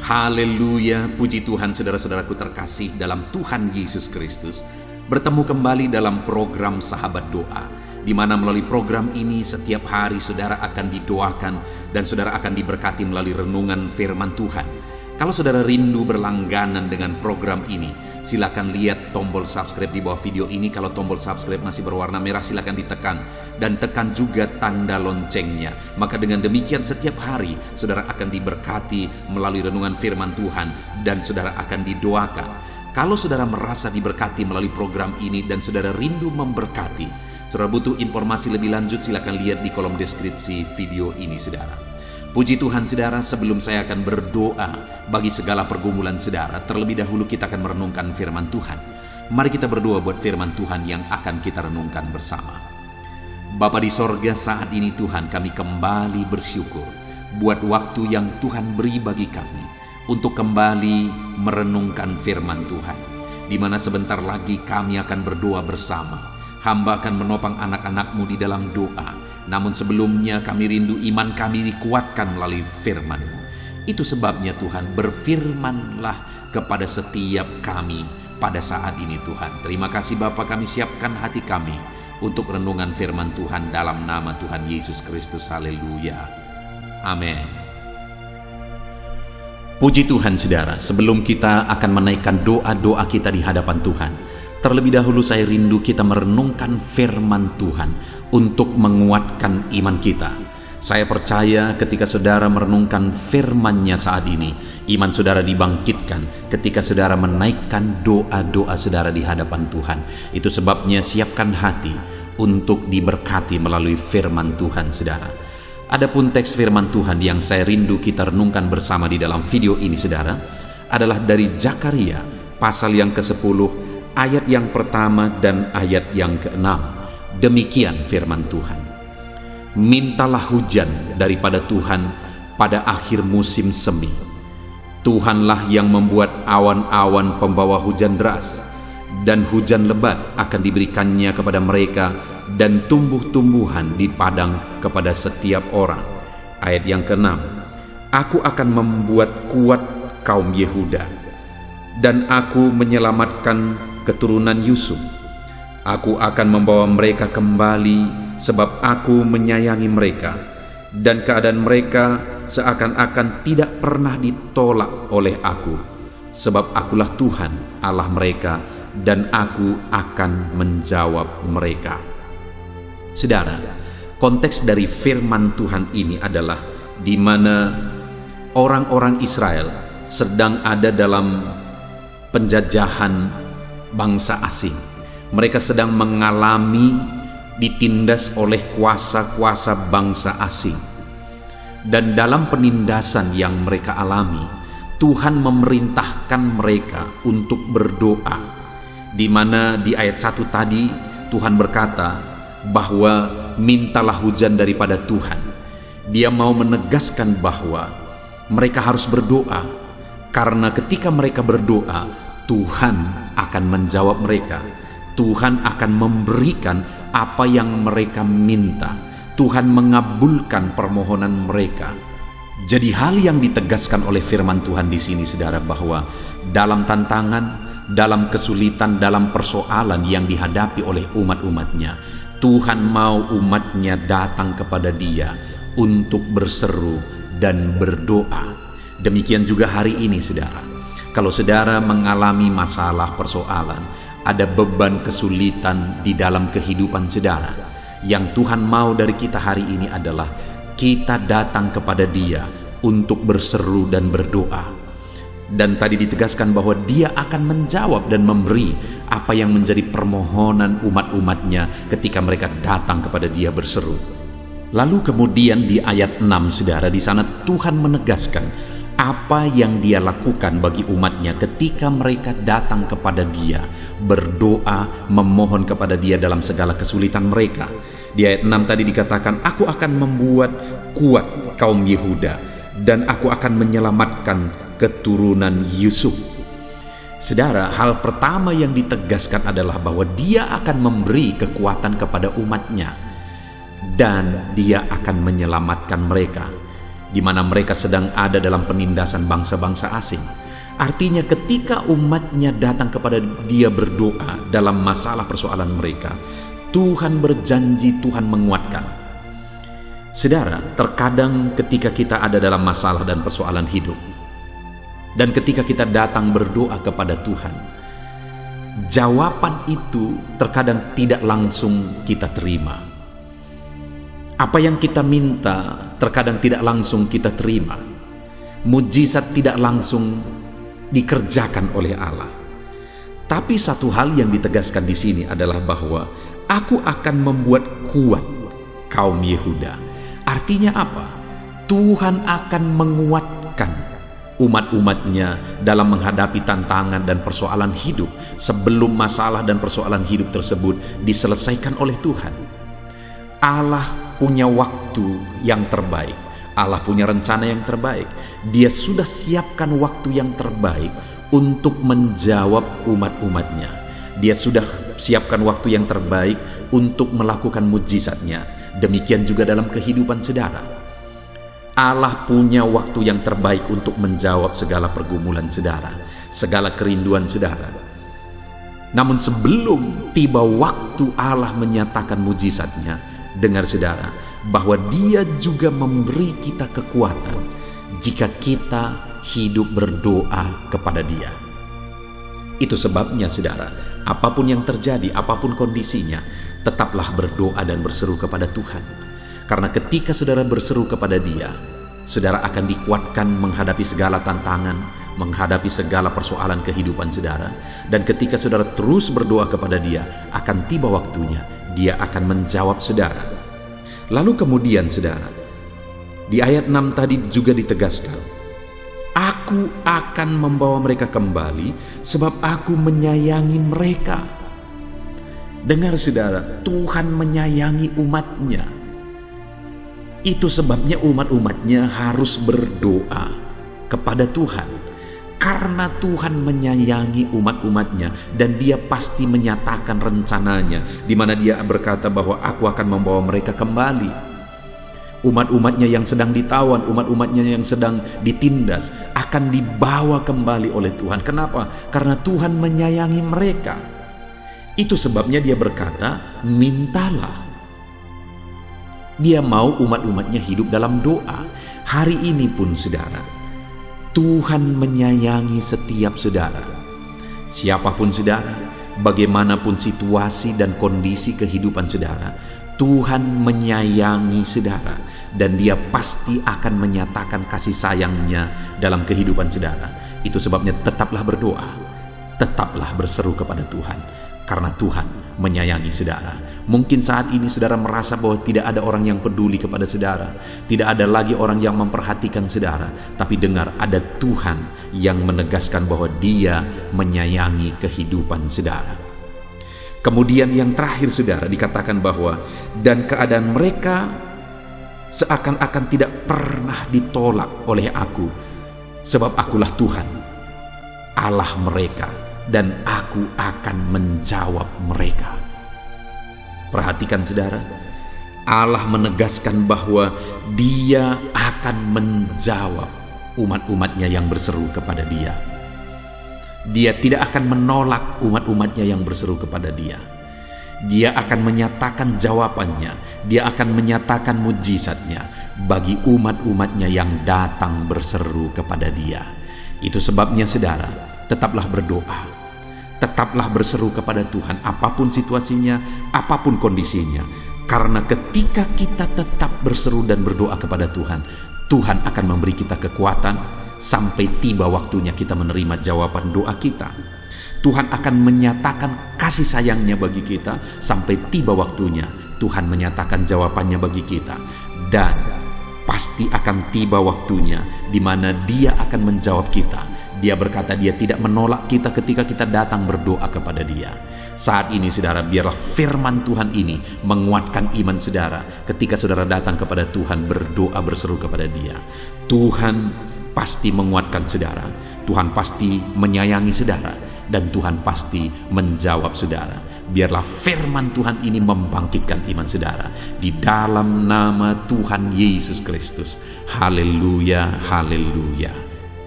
Haleluya, puji Tuhan saudara-saudaraku terkasih dalam Tuhan Yesus Kristus. Bertemu kembali dalam program Sahabat Doa, di mana melalui program ini setiap hari saudara akan didoakan dan saudara akan diberkati melalui renungan firman Tuhan. Kalau saudara rindu berlangganan dengan program ini, silakan lihat tombol subscribe di bawah video ini. Kalau tombol subscribe masih berwarna merah, silakan ditekan dan tekan juga tanda loncengnya. Maka dengan demikian setiap hari saudara akan diberkati melalui renungan firman Tuhan dan saudara akan didoakan. Kalau saudara merasa diberkati melalui program ini dan saudara rindu memberkati, saudara butuh informasi lebih lanjut, silakan lihat di kolom deskripsi video ini saudara. Puji Tuhan saudara, sebelum saya akan berdoa bagi segala pergumulan saudara, terlebih dahulu kita akan merenungkan firman Tuhan. Mari kita berdoa buat firman Tuhan yang akan kita renungkan bersama. Bapa di sorga, saat ini Tuhan kami kembali bersyukur buat waktu yang Tuhan beri bagi kami untuk kembali merenungkan firman Tuhan, di mana sebentar lagi kami akan berdoa bersama. Hamba akan menopang anak-anak-Mu di dalam doa. Namun sebelumnya kami rindu iman kami dikuatkan melalui firman-Mu. Itu sebabnya Tuhan, berfirmanlah kepada setiap kami pada saat ini Tuhan. Terima kasih Bapa, kami siapkan hati kami untuk renungan firman Tuhan dalam nama Tuhan Yesus Kristus. Haleluya. Amin. Puji Tuhan saudara, sebelum kita akan menaikkan doa-doa kita di hadapan Tuhan, terlebih dahulu saya rindu kita merenungkan firman Tuhan untuk menguatkan iman kita. Saya percaya ketika saudara merenungkan firman-Nya saat ini, iman saudara dibangkitkan ketika saudara menaikkan doa-doa saudara di hadapan Tuhan. Itu sebabnya siapkan hati untuk diberkati melalui firman Tuhan saudara. Adapun teks firman Tuhan yang saya rindu kita renungkan bersama di dalam video ini saudara, adalah dari Zakaria pasal yang ke-10, ayat yang pertama dan ayat yang ke-6. Demikian firman Tuhan. Mintalah hujan daripada Tuhan pada akhir musim semi. Tuhanlah yang membuat awan-awan pembawa hujan deras, dan hujan lebat akan diberikannya kepada mereka, dan tumbuh-tumbuhan di padang kepada setiap orang. Ayat yang ke-6. Aku akan membuat kuat kaum Yehuda, dan aku menyelamatkan keturunan Yusuf. Aku akan membawa mereka kembali, sebab aku menyayangi mereka, dan keadaan mereka seakan-akan tidak pernah ditolak oleh aku, sebab akulah Tuhan Allah mereka, dan aku akan menjawab mereka. Saudara, konteks dari firman Tuhan ini adalah di mana orang-orang Israel sedang ada dalam penjajahan bangsa asing. Mereka sedang mengalami ditindas oleh kuasa-kuasa bangsa asing. Dan dalam penindasan yang mereka alami, Tuhan memerintahkan mereka untuk berdoa. Di mana di ayat 1 tadi Tuhan berkata bahwa mintalah hujan daripada Tuhan. Dia mau menegaskan bahwa mereka harus berdoa, karena ketika mereka berdoa, Tuhan akan menjawab mereka. Tuhan akan memberikan apa yang mereka minta. Tuhan mengabulkan permohonan mereka. Jadi hal yang ditegaskan oleh firman Tuhan di sini saudara, bahwa dalam tantangan, dalam kesulitan, dalam persoalan yang dihadapi oleh umat-umatnya, Tuhan mau umatnya datang kepada Dia untuk berseru dan berdoa. Demikian juga hari ini saudara. Kalau saudara mengalami masalah persoalan, ada beban kesulitan di dalam kehidupan saudara, yang Tuhan mau dari kita hari ini adalah kita datang kepada Dia untuk berseru dan berdoa. Dan tadi ditegaskan bahwa Dia akan menjawab dan memberi apa yang menjadi permohonan umat-umatnya ketika mereka datang kepada Dia berseru. Lalu kemudian di ayat 6 saudara, di sana Tuhan menegaskan apa yang Dia lakukan bagi umatnya ketika mereka datang kepada Dia, berdoa, memohon kepada Dia dalam segala kesulitan mereka. Di ayat 6 tadi dikatakan, aku akan membuat kuat kaum Yehuda, dan aku akan menyelamatkan keturunan Yusuf. Saudara, hal pertama yang ditegaskan adalah bahwa Dia akan memberi kekuatan kepada umatnya, dan Dia akan menyelamatkan mereka. di mana mereka sedang ada dalam penindasan bangsa-bangsa asing. Artinya ketika umatnya datang kepada dia berdoa dalam masalah persoalan mereka, Tuhan berjanji, Tuhan menguatkan. Saudara, terkadang ketika kita ada dalam masalah dan persoalan hidup, dan ketika kita datang berdoa kepada Tuhan, jawaban itu terkadang tidak langsung kita terima. Apa yang kita minta terkadang tidak langsung kita terima. Mujizat tidak langsung dikerjakan oleh Allah. Tapi satu hal yang ditegaskan di sini adalah bahwa aku akan membuat kuat kaum Yehuda. Artinya apa? Tuhan akan menguatkan umat-umatnya dalam menghadapi tantangan dan persoalan hidup sebelum masalah dan persoalan hidup tersebut diselesaikan oleh Tuhan. Allah punya waktu yang terbaik. Allah punya rencana yang terbaik. Dia sudah siapkan waktu yang terbaik untuk menjawab umat-umatnya. Dia sudah siapkan waktu yang terbaik untuk melakukan mujizatnya. Demikian juga dalam kehidupan saudara. Allah punya waktu yang terbaik untuk menjawab segala pergumulan saudara, segala kerinduan saudara. Namun sebelum tiba waktu Allah menyatakan mujizatnya, dengar saudara, bahwa Dia juga memberi kita kekuatan jika kita hidup berdoa kepada Dia. Itu sebabnya saudara, apapun yang terjadi, apapun kondisinya, tetaplah berdoa dan berseru kepada Tuhan. Karena ketika saudara berseru kepada Dia, saudara akan dikuatkan menghadapi segala tantangan, menghadapi segala persoalan kehidupan saudara. Dan ketika saudara terus berdoa kepada Dia, akan tiba waktunya Dia akan menjawab saudara. Lalu kemudian saudara, di ayat 6 tadi juga ditegaskan, aku akan membawa mereka kembali sebab aku menyayangi mereka. Dengar saudara, Tuhan menyayangi umatnya. Itu sebabnya umat-umatnya harus berdoa kepada Tuhan. Karena Tuhan menyayangi umat-umatnya dan Dia pasti menyatakan rencananya, di mana Dia berkata bahwa aku akan membawa mereka kembali. Umat-umatnya yang sedang ditawan, umat-umatnya yang sedang ditindas akan dibawa kembali oleh Tuhan. Kenapa? Karena Tuhan menyayangi mereka. Itu sebabnya Dia berkata, mintalah. Dia mau umat-umatnya hidup dalam doa. Hari ini pun saudara, Tuhan menyayangi setiap saudara. Siapapun saudara, bagaimanapun situasi dan kondisi kehidupan saudara, Tuhan menyayangi saudara. Dan Dia pasti akan menyatakan kasih sayangnya dalam kehidupan saudara. Itu sebabnya tetaplah berdoa, tetaplah berseru kepada Tuhan. Karena Tuhan menyayangi saudara. Mungkin saat ini saudara merasa bahwa tidak ada orang yang peduli kepada saudara, tidak ada lagi orang yang memperhatikan saudara. Tapi dengar, ada Tuhan yang menegaskan bahwa Dia menyayangi kehidupan saudara. Kemudian yang terakhir saudara, dikatakan bahwa dan keadaan mereka seakan-akan tidak pernah ditolak oleh aku, sebab akulah Tuhan Allah mereka, dan aku akan menjawab mereka. Perhatikan saudara, Allah menegaskan bahwa Dia akan menjawab umat-umatnya yang berseru kepada Dia. Dia tidak akan menolak umat-umatnya yang berseru kepada Dia. Dia akan menyatakan jawabannya. Dia akan menyatakan mujizatnya bagi umat-umatnya yang datang berseru kepada Dia. Itu sebabnya saudara, tetaplah berdoa, tetaplah berseru kepada Tuhan, apapun situasinya, apapun kondisinya. Karena ketika kita tetap berseru dan berdoa kepada Tuhan, Tuhan akan memberi kita kekuatan sampai tiba waktunya kita menerima jawaban doa kita. Tuhan akan menyatakan kasih sayangnya bagi kita sampai tiba waktunya Tuhan menyatakan jawabannya bagi kita. Dan pasti akan tiba waktunya di mana Dia akan menjawab kita. Dia berkata Dia tidak menolak kita ketika kita datang berdoa kepada Dia. Saat ini saudara, biarlah firman Tuhan ini menguatkan iman saudara ketika saudara datang kepada Tuhan berdoa berseru kepada Dia. Tuhan pasti menguatkan saudara, Tuhan pasti menyayangi saudara, dan Tuhan pasti menjawab saudara. Biarlah firman Tuhan ini membangkitkan iman saudara di dalam nama Tuhan Yesus Kristus. Haleluya, haleluya.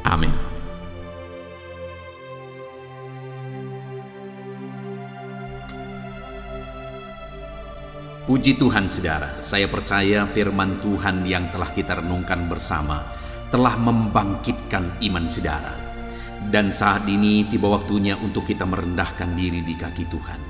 Amin. Puji Tuhan saudara, saya percaya firman Tuhan yang telah kita renungkan bersama telah membangkitkan iman saudara. Dan saat ini tiba waktunya untuk kita merendahkan diri di kaki Tuhan.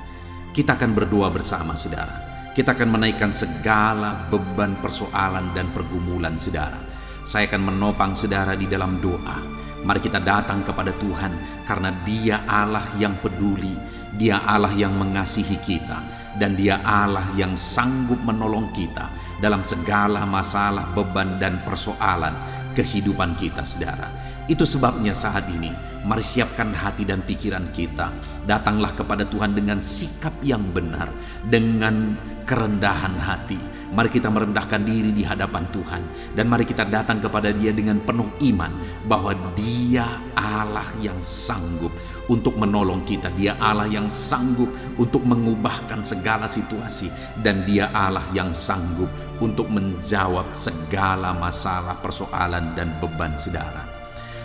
Kita akan berdoa bersama saudara. Kita akan menaikkan segala beban persoalan dan pergumulan saudara. Saya akan menopang saudara di dalam doa. Mari kita datang kepada Tuhan karena Dia Allah yang peduli, Dia Allah yang mengasihi kita, dan Dia Allah yang sanggup menolong kita dalam segala masalah, beban, dan persoalan kehidupan kita saudara. Itu sebabnya saat ini mari siapkan hati dan pikiran kita. Datanglah kepada Tuhan dengan sikap yang benar, dengan kerendahan hati. Mari kita merendahkan diri di hadapan Tuhan, dan mari kita datang kepada Dia dengan penuh iman bahwa Dia Allah yang sanggup untuk menolong kita. Dia Allah yang sanggup untuk mengubahkan segala situasi, dan Dia Allah yang sanggup untuk menjawab segala masalah, persoalan, dan beban saudara.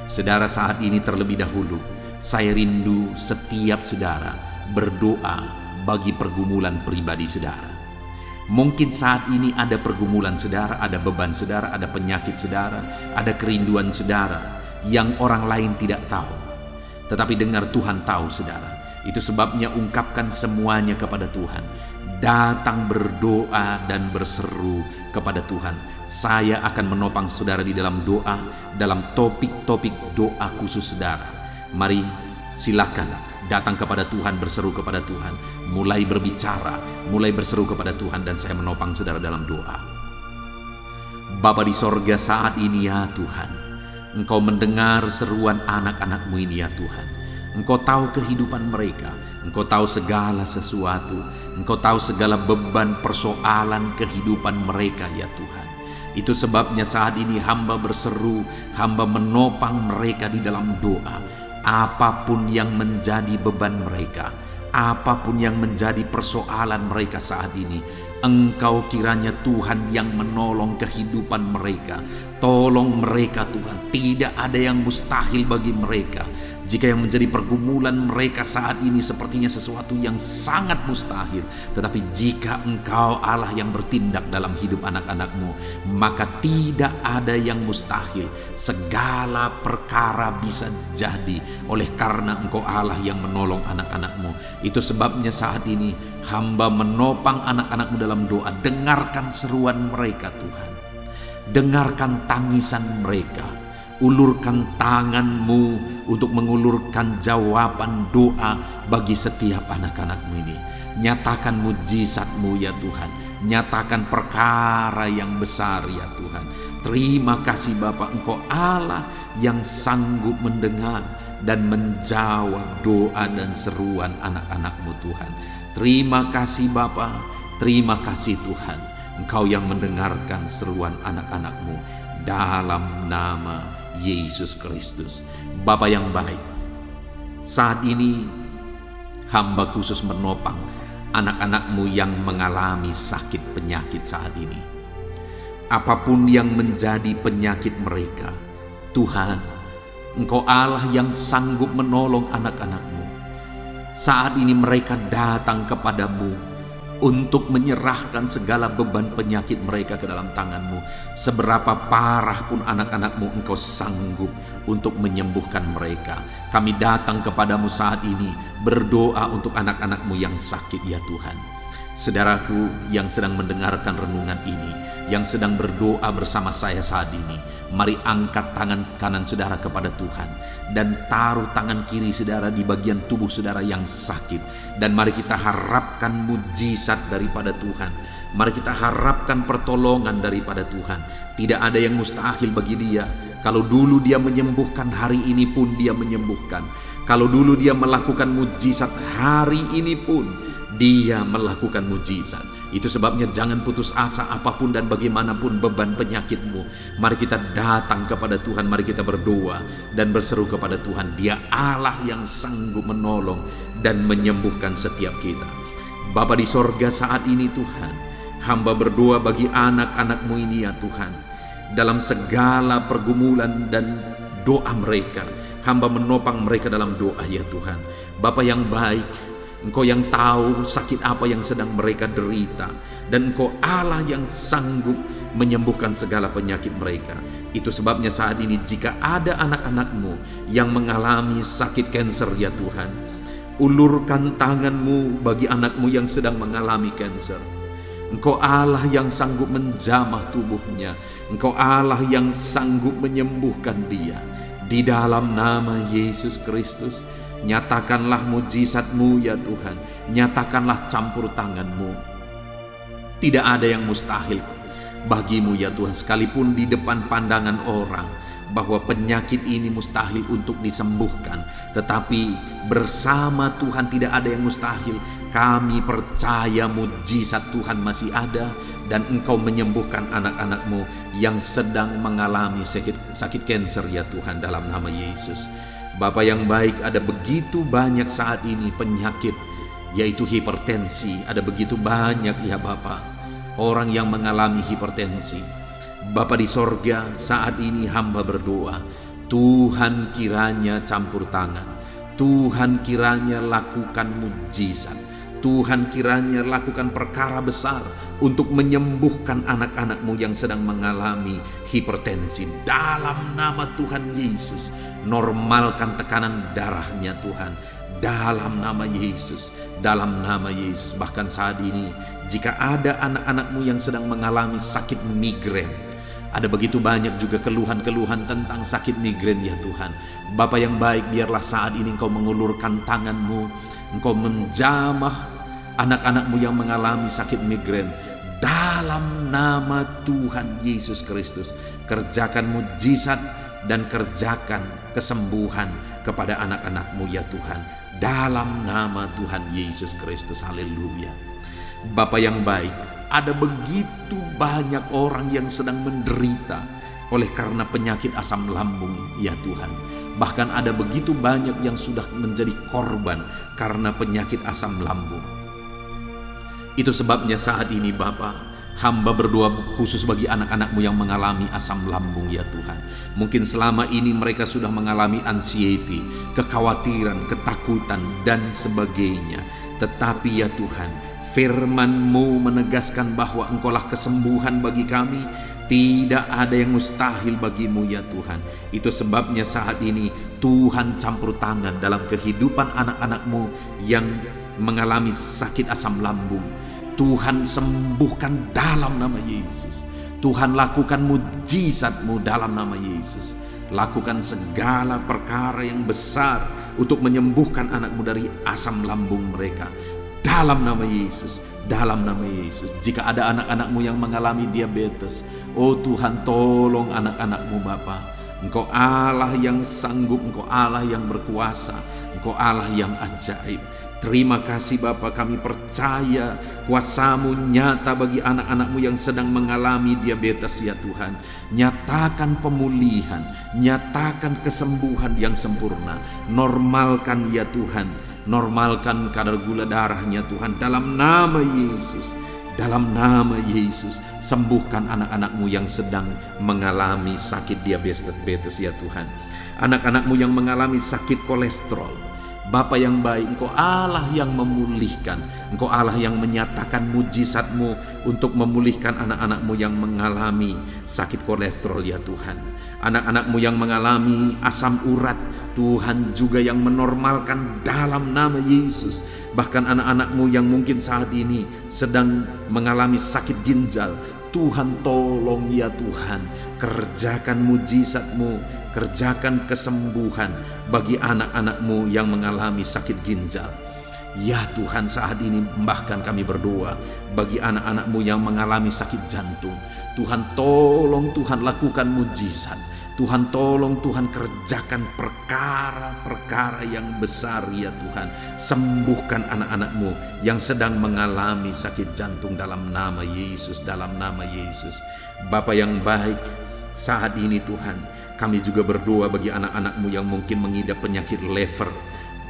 Saudara, saat ini terlebih dahulu saya rindu setiap saudara berdoa bagi pergumulan pribadi saudara. Mungkin saat ini ada pergumulan saudara, ada beban saudara, ada penyakit saudara, ada kerinduan saudara yang orang lain tidak tahu. Tetapi dengar, Tuhan tahu saudara. Itu sebabnya ungkapkan semuanya kepada Tuhan. Datang berdoa dan berseru kepada Tuhan. Saya akan menopang saudara di dalam doa, dalam topik-topik doa khusus saudara. Mari silakan datang kepada Tuhan, berseru kepada Tuhan, mulai berbicara, mulai berseru kepada Tuhan, dan saya menopang saudara dalam doa. Bapa di sorga, saat ini ya Tuhan, Engkau mendengar seruan anak-anak-Mu ini ya Tuhan. Engkau tahu kehidupan mereka, Engkau tahu segala sesuatu, Engkau tahu segala beban persoalan kehidupan mereka ya Tuhan. Itu sebabnya saat ini hamba berseru, hamba menopang mereka di dalam doa. Apapun yang menjadi beban mereka, apapun yang menjadi persoalan mereka saat ini, Engkau kiranya Tuhan yang menolong kehidupan mereka. Tolong mereka Tuhan, tidak ada yang mustahil bagi mereka. Jika yang menjadi pergumulan mereka saat ini sepertinya sesuatu yang sangat mustahil, tetapi jika Engkau Allah yang bertindak dalam hidup anak-anak-Mu, maka tidak ada yang mustahil. Segala perkara bisa jadi oleh karena Engkau Allah yang menolong anak-anak-Mu. Itu sebabnya saat ini hamba menopang anak-anak-Mu dalam doa. Dengarkan seruan mereka Tuhan, dengarkan tangisan mereka. Ulurkan tangan-Mu untuk mengulurkan jawaban doa bagi setiap anak-anak-Mu ini. Nyatakan mujizat-Mu ya Tuhan, nyatakan perkara yang besar ya Tuhan. Terima kasih Bapa, Engkau Allah yang sanggup mendengar dan menjawab doa dan seruan anak-anak-Mu Tuhan. Terima kasih Bapa, terima kasih Tuhan, Engkau yang mendengarkan seruan anak-anak-Mu dalam nama Yesus Kristus. Bapa yang baik, saat ini hamba khusus menopang anak-anak-Mu yang mengalami sakit penyakit saat ini. Apapun yang menjadi penyakit mereka, Tuhan, Engkau Allah yang sanggup menolong anak-anak-Mu. Saat ini mereka datang kepadamu untuk menyerahkan segala beban penyakit mereka ke dalam tangan-Mu. Seberapa parah pun anak-anak-Mu, Engkau sanggup untuk menyembuhkan mereka. Kami datang kepadamu saat ini berdoa untuk anak-anak-Mu yang sakit ya Tuhan. Saudaraku yang sedang mendengarkan renungan ini, yang sedang berdoa bersama saya saat ini, mari angkat tangan kanan saudara kepada Tuhan dan taruh tangan kiri saudara di bagian tubuh saudara yang sakit, dan mari kita harapkan mujizat daripada Tuhan. Mari kita harapkan pertolongan daripada Tuhan. Tidak ada yang mustahil bagi Dia. Kalau dulu Dia menyembuhkan, hari ini pun Dia menyembuhkan. Kalau dulu Dia melakukan mujizat, hari ini pun Dia melakukan mujizat. Itu sebabnya jangan putus asa apapun dan bagaimanapun beban penyakitmu. Mari kita datang kepada Tuhan, mari kita berdoa dan berseru kepada Tuhan. Dia Allah yang sanggup menolong dan menyembuhkan setiap kita. Bapa di sorga, saat ini Tuhan, hamba berdoa bagi anak-anak-Mu ini ya Tuhan. Dalam segala pergumulan dan doa mereka, hamba menopang mereka dalam doa ya Tuhan. Bapa yang baik, Engkau yang tahu sakit apa yang sedang mereka derita, dan Engkau Allah yang sanggup menyembuhkan segala penyakit mereka. Itu sebabnya saat ini jika ada anak-anak-Mu yang mengalami sakit kanker ya Tuhan, ulurkan tangan-Mu bagi anak-Mu yang sedang mengalami kanker. Engkau Allah yang sanggup menjamah tubuhnya. Engkau Allah yang sanggup menyembuhkan dia. Di dalam nama Yesus Kristus, nyatakanlah mujizat-Mu ya Tuhan. Nyatakanlah campur tangan-Mu. Tidak ada yang mustahil bagi-Mu ya Tuhan, sekalipun di depan pandangan orang bahwa penyakit ini mustahil untuk disembuhkan, tetapi bersama Tuhan tidak ada yang mustahil. Kami percaya mujizat Tuhan masih ada, dan Engkau menyembuhkan anak-anak-Mu yang sedang mengalami sakit kanker ya Tuhan, dalam nama Yesus. Bapa yang baik, ada begitu banyak saat ini penyakit, yaitu hipertensi. Ada begitu banyak ya Bapa, orang yang mengalami hipertensi. Bapa di sorga, saat ini hamba berdoa, Tuhan kiranya campur tangan, Tuhan kiranya lakukan mujizat, Tuhan kiranya lakukan perkara besar untuk menyembuhkan anak-anak-Mu yang sedang mengalami hipertensi. Dalam nama Tuhan Yesus, normalkan tekanan darahnya Tuhan. Dalam nama Yesus, dalam nama Yesus. Bahkan saat ini, jika ada anak-anak-Mu yang sedang mengalami sakit migrain, ada begitu banyak juga keluhan-keluhan tentang sakit migrain ya Tuhan. Bapa yang baik, biarlah saat ini Engkau mengulurkan tangan-Mu, Engkau menjamah anak-anak-Mu yang mengalami sakit migrain. Dalam nama Tuhan Yesus Kristus, kerjakan mujizat dan kerjakan kesembuhan kepada anak-anak-Mu ya Tuhan. Dalam nama Tuhan Yesus Kristus, haleluya. Bapa yang baik, ada begitu banyak orang yang sedang menderita oleh karena penyakit asam lambung ya Tuhan. Bahkan ada begitu banyak yang sudah menjadi korban karena penyakit asam lambung. Itu sebabnya saat ini Bapa, hamba berdoa khusus bagi anak-anak-Mu yang mengalami asam lambung ya Tuhan. Mungkin selama ini mereka sudah mengalami anxiety, kekhawatiran, ketakutan dan sebagainya. Tetapi ya Tuhan, firman-Mu menegaskan bahwa Engkaulah kesembuhan bagi kami. Tidak ada yang mustahil bagi-Mu ya Tuhan. Itu sebabnya saat ini Tuhan campur tangan dalam kehidupan anak-anak-Mu yang mengalami sakit asam lambung. Tuhan sembuhkan dalam nama Yesus. Tuhan lakukan mujizat-Mu dalam nama Yesus. Lakukan segala perkara yang besar untuk menyembuhkan anak-Mu dari asam lambung mereka. Dalam nama Yesus, dalam nama Yesus. Jika ada anak-anak-Mu yang mengalami diabetes, oh Tuhan, tolong anak-anak-Mu Bapa. Engkau Allah yang sanggup, Engkau Allah yang berkuasa, Engkau Allah yang ajaib. Terima kasih Bapa, kami percaya kuasa-Mu nyata bagi anak-anak-Mu yang sedang mengalami diabetes ya Tuhan. Nyatakan pemulihan, nyatakan kesembuhan yang sempurna. Normalkan ya Tuhan, normalkan kadar gula darahnya Tuhan. Dalam nama Yesus, dalam nama Yesus, sembuhkan anak-anak-Mu yang sedang mengalami sakit diabetes ya Tuhan. Anak-anak-Mu yang mengalami sakit kolesterol, Bapa yang baik, Engkau Allah yang memulihkan. Engkau Allah yang menyatakan mujizat-Mu untuk memulihkan anak-anak-Mu yang mengalami sakit kolesterol ya Tuhan. Anak-anak-Mu yang mengalami asam urat, Tuhan juga yang menormalkan dalam nama Yesus. Bahkan anak-anak-Mu yang mungkin saat ini sedang mengalami sakit ginjal, Tuhan tolong ya Tuhan, kerjakan mujizat-Mu, kerjakan kesembuhan bagi anak-anak-Mu yang mengalami sakit ginjal. Ya Tuhan, saat ini bahkan kami berdoa bagi anak-anak-Mu yang mengalami sakit jantung. Tuhan tolong, Tuhan lakukan mujizat. Tuhan tolong, Tuhan kerjakan perkara-perkara yang besar ya Tuhan. Sembuhkan anak-anak-Mu yang sedang mengalami sakit jantung dalam nama Yesus, dalam nama Yesus. Bapa yang baik, saat ini Tuhan, kami juga berdoa bagi anak-anak-Mu yang mungkin mengidap penyakit liver.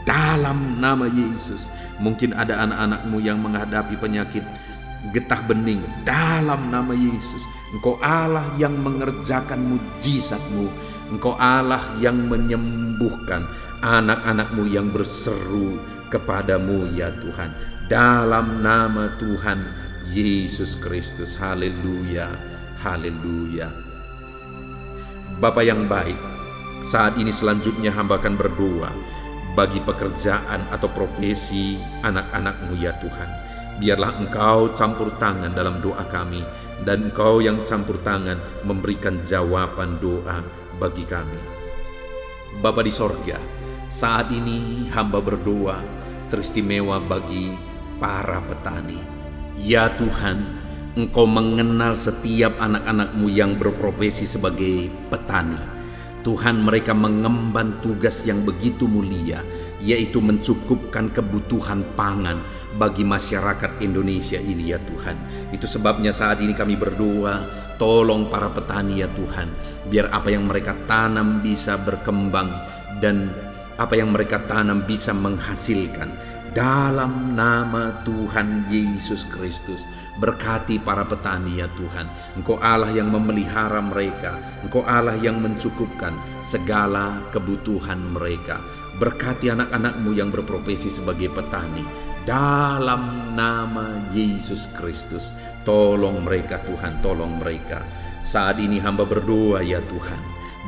dalam nama Yesus. Mungkin ada anak-anakmu yang menghadapi penyakit getah bening, dalam nama Yesus. Engkau Allah yang mengerjakan mujizat-Mu. Engkau Allah yang menyembuhkan anak-anak-Mu yang berseru kepadamu ya Tuhan. Dalam nama Tuhan Yesus Kristus. Haleluya, haleluya. Bapa yang baik, saat ini selanjutnya hamba akan berdoa bagi pekerjaan atau profesi anak-anak-Mu ya Tuhan. Biarlah Engkau campur tangan dalam doa kami, dan Engkau yang campur tangan memberikan jawaban doa bagi kami. Bapa di sorga, saat ini hamba berdoa teristimewa bagi para petani. Ya Tuhan, Engkau mengenal setiap anak-anak-Mu yang berprofesi sebagai petani. Tuhan, mereka mengemban tugas yang begitu mulia, yaitu mencukupkan kebutuhan pangan bagi masyarakat Indonesia ini ya Tuhan. Itu sebabnya saat ini kami berdoa, tolong para petani ya Tuhan, biar apa yang mereka tanam bisa berkembang dan apa yang mereka tanam bisa menghasilkan. Dalam nama Tuhan Yesus Kristus, berkati para petani ya Tuhan. Engkau Allah yang memelihara mereka, Engkau Allah yang mencukupkan segala kebutuhan mereka. Berkati anak-anak-Mu yang berprofesi sebagai petani. Dalam nama Yesus Kristus, tolong mereka Tuhan, tolong mereka. Saat ini hamba berdoa ya Tuhan,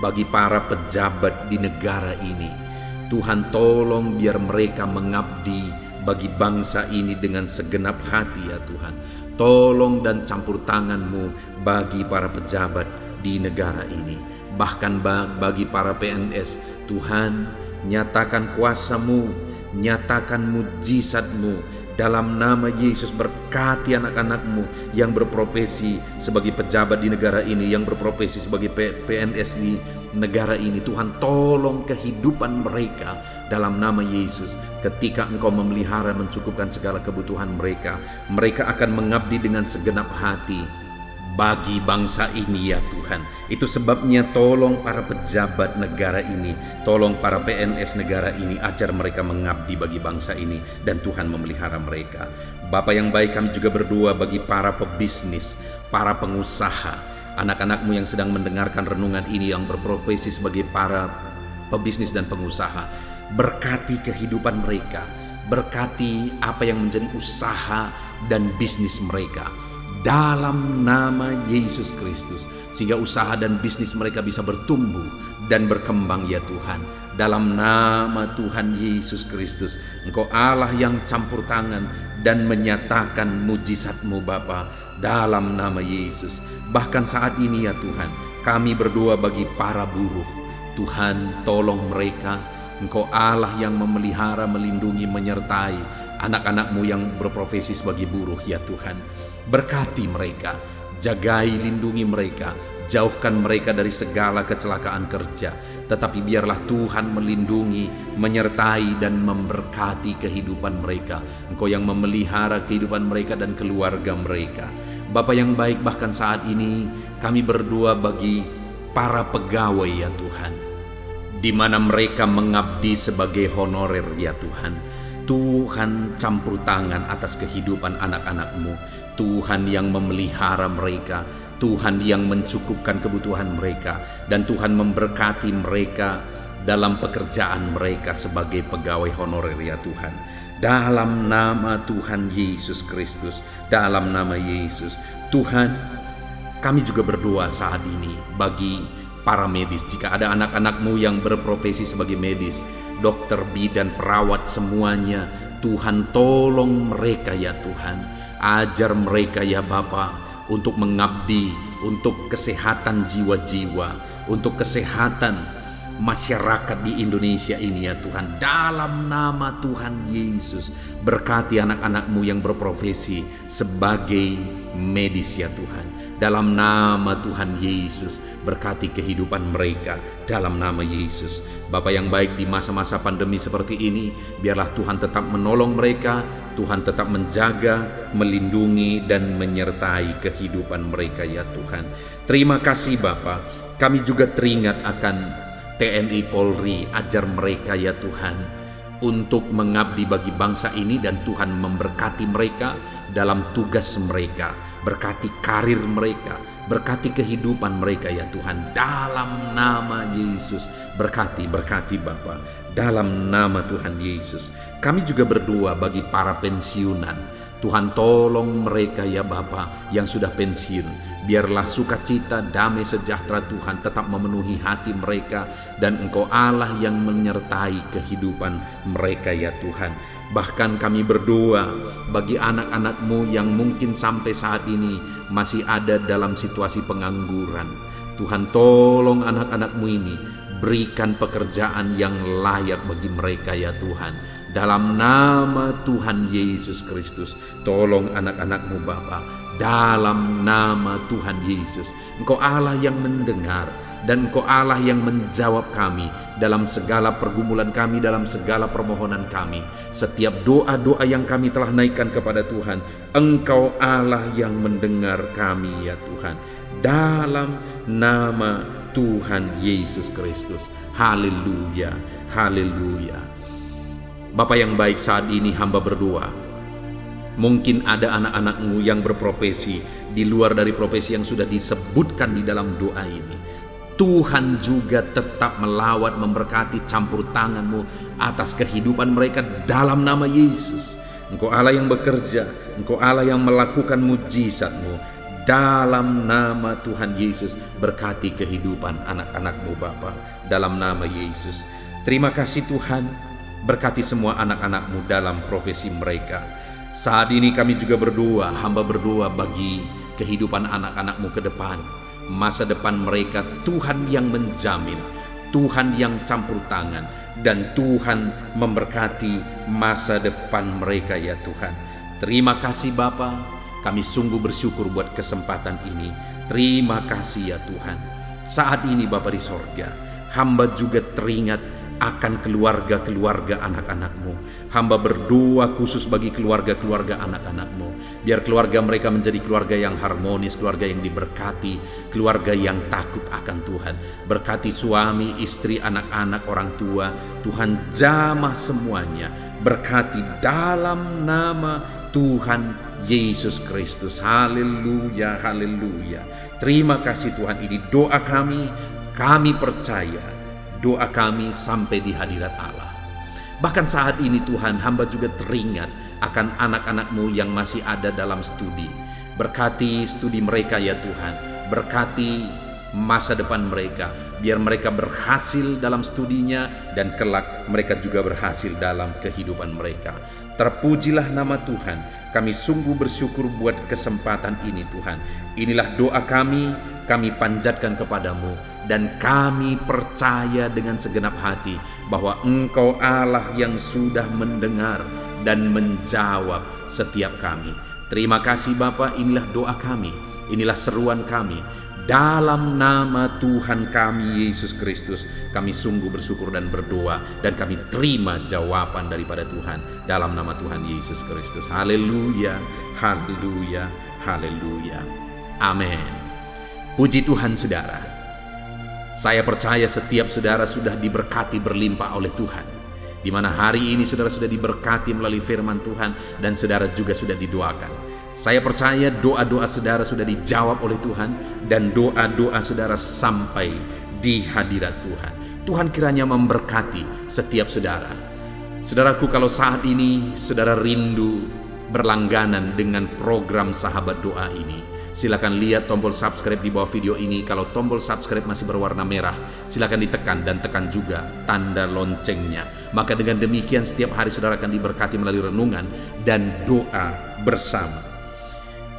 bagi para pejabat di negara ini. Tuhan, tolong biar mereka mengabdi bagi bangsa ini dengan segenap hati ya Tuhan. Tolong dan campur tangan-Mu bagi para pejabat di negara ini. Bahkan bagi para PNS, Tuhan, nyatakan kuasa-Mu, nyatakan mujizat-Mu. Dalam nama Yesus, berkati anak-anak-Mu yang berprofesi sebagai pejabat di negara ini, yang berprofesi sebagai PNS di negara ini. Tuhan, tolong kehidupan mereka dalam nama Yesus. Ketika Engkau memelihara, mencukupkan segala kebutuhan mereka, mereka akan mengabdi dengan segenap hati bagi bangsa ini ya Tuhan. Itu sebabnya tolong para pejabat negara ini, tolong para PNS negara ini, ajar mereka mengabdi bagi bangsa ini, dan Tuhan memelihara mereka. Bapa yang baik, kami juga berdoa bagi para pebisnis, para pengusaha, anak-anak-Mu yang sedang mendengarkan renungan ini, yang berprofesi sebagai para pebisnis dan pengusaha. Berkati kehidupan mereka, berkati apa yang menjadi usaha dan bisnis mereka. Dalam nama Yesus Kristus, sehingga usaha dan bisnis mereka bisa bertumbuh dan berkembang ya Tuhan. Dalam nama Tuhan Yesus Kristus, Engkau Allah yang campur tangan dan menyatakan mujizat-Mu Bapa, dalam nama Yesus. Bahkan saat ini ya Tuhan, kami berdoa bagi para buruh. Tuhan, tolong mereka. Engkau Allah yang memelihara, melindungi, menyertai anak-anak-Mu yang berprofesi sebagai buruh ya Tuhan. Berkati mereka, jagai, lindungi mereka, jauhkan mereka dari segala kecelakaan kerja. Tetapi biarlah Tuhan melindungi, menyertai dan memberkati kehidupan mereka. Engkau yang memelihara kehidupan mereka dan keluarga mereka. Bapa yang baik, bahkan saat ini kami berdoa bagi para pegawai ya Tuhan, di mana mereka mengabdi sebagai honorer ya Tuhan. Tuhan, campur tangan atas kehidupan anak-anak-Mu. Tuhan yang memelihara mereka, Tuhan yang mencukupkan kebutuhan mereka, dan Tuhan memberkati mereka dalam pekerjaan mereka sebagai pegawai honorer ya Tuhan. Dalam nama Tuhan Yesus Kristus, dalam nama Yesus. Tuhan, kami juga berdoa saat ini bagi para medis. Jika ada anak-anak-Mu yang berprofesi sebagai medis, dokter, bidan, perawat, semuanya, Tuhan tolong mereka ya Tuhan. Ajar mereka ya Bapa untuk mengabdi, untuk kesehatan jiwa-jiwa, untuk kesehatan masyarakat di Indonesia ini ya Tuhan. Dalam nama Tuhan Yesus, berkati anak-anak-Mu yang berprofesi sebagai medis ya Tuhan. Dalam nama Tuhan Yesus, berkati kehidupan mereka dalam nama Yesus. Bapa yang baik, di masa-masa pandemi seperti ini, biarlah Tuhan tetap menolong mereka, Tuhan tetap menjaga, melindungi dan menyertai kehidupan mereka ya Tuhan. Terima kasih Bapa. Kami juga teringat akan TNI Polri, ajar mereka ya Tuhan untuk mengabdi bagi bangsa ini, dan Tuhan memberkati mereka dalam tugas mereka, berkati karir mereka, berkati kehidupan mereka ya Tuhan, dalam nama Yesus. Berkati Bapa, dalam nama Tuhan Yesus. Kami juga berdoa bagi para pensiunan. Tuhan tolong mereka ya Bapa yang sudah pensiun. Biarlah sukacita, damai sejahtera Tuhan tetap memenuhi hati mereka, dan Engkau Allah yang menyertai kehidupan mereka ya Tuhan. Bahkan kami berdoa bagi anak-anak-Mu yang mungkin sampai saat ini masih ada dalam situasi pengangguran. Tuhan tolong anak-anak-Mu ini, berikan pekerjaan yang layak bagi mereka ya Tuhan. Dalam nama Tuhan Yesus Kristus, tolong anak-anak-Mu Bapa. Dalam nama Tuhan Yesus, Engkau Allah yang mendengar, dan Engkau Allah yang menjawab kami dalam segala pergumulan kami, dalam segala permohonan kami. Setiap doa-doa yang kami telah naikkan kepada Tuhan, Engkau Allah yang mendengar kami ya Tuhan. Dalam nama Tuhan Yesus Kristus. Haleluya, haleluya. Bapa yang baik, saat ini hamba berdoa. Mungkin ada anak-anak-Mu yang berprofesi di luar dari profesi yang sudah disebutkan di dalam doa ini. Tuhan juga tetap melawat, memberkati, campur tangan-Mu atas kehidupan mereka dalam nama Yesus. Engkau Allah yang bekerja, Engkau Allah yang melakukan mujizat-Mu. Dalam nama Tuhan Yesus, berkati kehidupan anak-anak-Mu Bapa, dalam nama Yesus. Terima kasih Tuhan, berkati semua anak-anak-Mu dalam profesi mereka. Saat ini kami juga berdoa, hamba berdoa bagi kehidupan anak-anak-Mu ke depan. Masa depan mereka Tuhan yang menjamin, Tuhan yang campur tangan, dan Tuhan memberkati masa depan mereka ya Tuhan. Terima kasih Bapa, kami sungguh bersyukur buat kesempatan ini. Terima kasih ya Tuhan. Saat ini Bapa di sorga, hamba juga teringat akan keluarga-keluarga anak-anak-Mu. Hamba berdoa khusus bagi keluarga-keluarga anak-anak-Mu. Biar keluarga mereka menjadi keluarga yang harmonis, keluarga yang diberkati, keluarga yang takut akan Tuhan. Berkati suami, istri, anak-anak, orang tua. Tuhan jamah semuanya. Berkati dalam nama Tuhan Yesus Kristus. Haleluya, haleluya. Terima kasih Tuhan, ini doa kami percaya. Doa kami sampai di hadirat Allah. Bahkan saat ini Tuhan, hamba juga teringat akan anak-anak-Mu yang masih ada dalam studi. Berkati studi mereka ya Tuhan. Berkati masa depan mereka. Biar mereka berhasil dalam studinya, dan kelak mereka juga berhasil dalam kehidupan mereka. Terpujilah nama Tuhan. Kami sungguh bersyukur buat kesempatan ini Tuhan. Inilah doa kami panjatkan kepadamu, dan kami percaya dengan segenap hati bahwa Engkau Allah yang sudah mendengar dan menjawab setiap kami. Terima kasih Bapa, inilah doa kami, inilah seruan kami. Dalam nama Tuhan kami Yesus Kristus, kami sungguh bersyukur dan berdoa, dan kami terima jawaban daripada Tuhan dalam nama Tuhan Yesus Kristus. Haleluya, haleluya, haleluya. Amin. Puji Tuhan saudara. Saya percaya setiap saudara sudah diberkati berlimpah oleh Tuhan. Di mana hari ini saudara sudah diberkati melalui firman Tuhan, dan saudara juga sudah didoakan. Saya percaya doa-doa saudara sudah dijawab oleh Tuhan, dan doa-doa saudara sampai di hadirat Tuhan. Tuhan kiranya memberkati setiap saudara. Saudaraku, kalau saat ini saudara rindu berlangganan dengan program Sahabat Doa ini, silakan lihat tombol subscribe di bawah video ini. Kalau tombol subscribe masih berwarna merah, silakan ditekan, dan tekan juga tanda loncengnya. Maka dengan demikian setiap hari saudara akan diberkati melalui renungan dan doa bersama.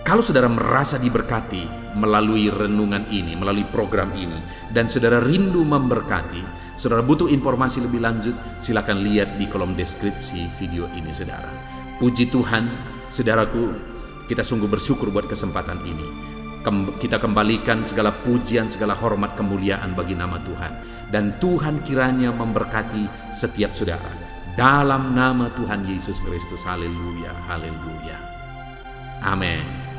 Kalau saudara merasa diberkati melalui renungan ini, melalui program ini, dan saudara rindu memberkati, saudara butuh informasi lebih lanjut, silakan lihat di kolom deskripsi video ini saudara. Puji Tuhan, saudaraku, kita sungguh bersyukur buat kesempatan ini. Kita kembalikan segala pujian, segala hormat, kemuliaan bagi nama Tuhan. Dan Tuhan kiranya memberkati setiap saudara. Dalam nama Tuhan Yesus Kristus. Haleluya, haleluya. Amin.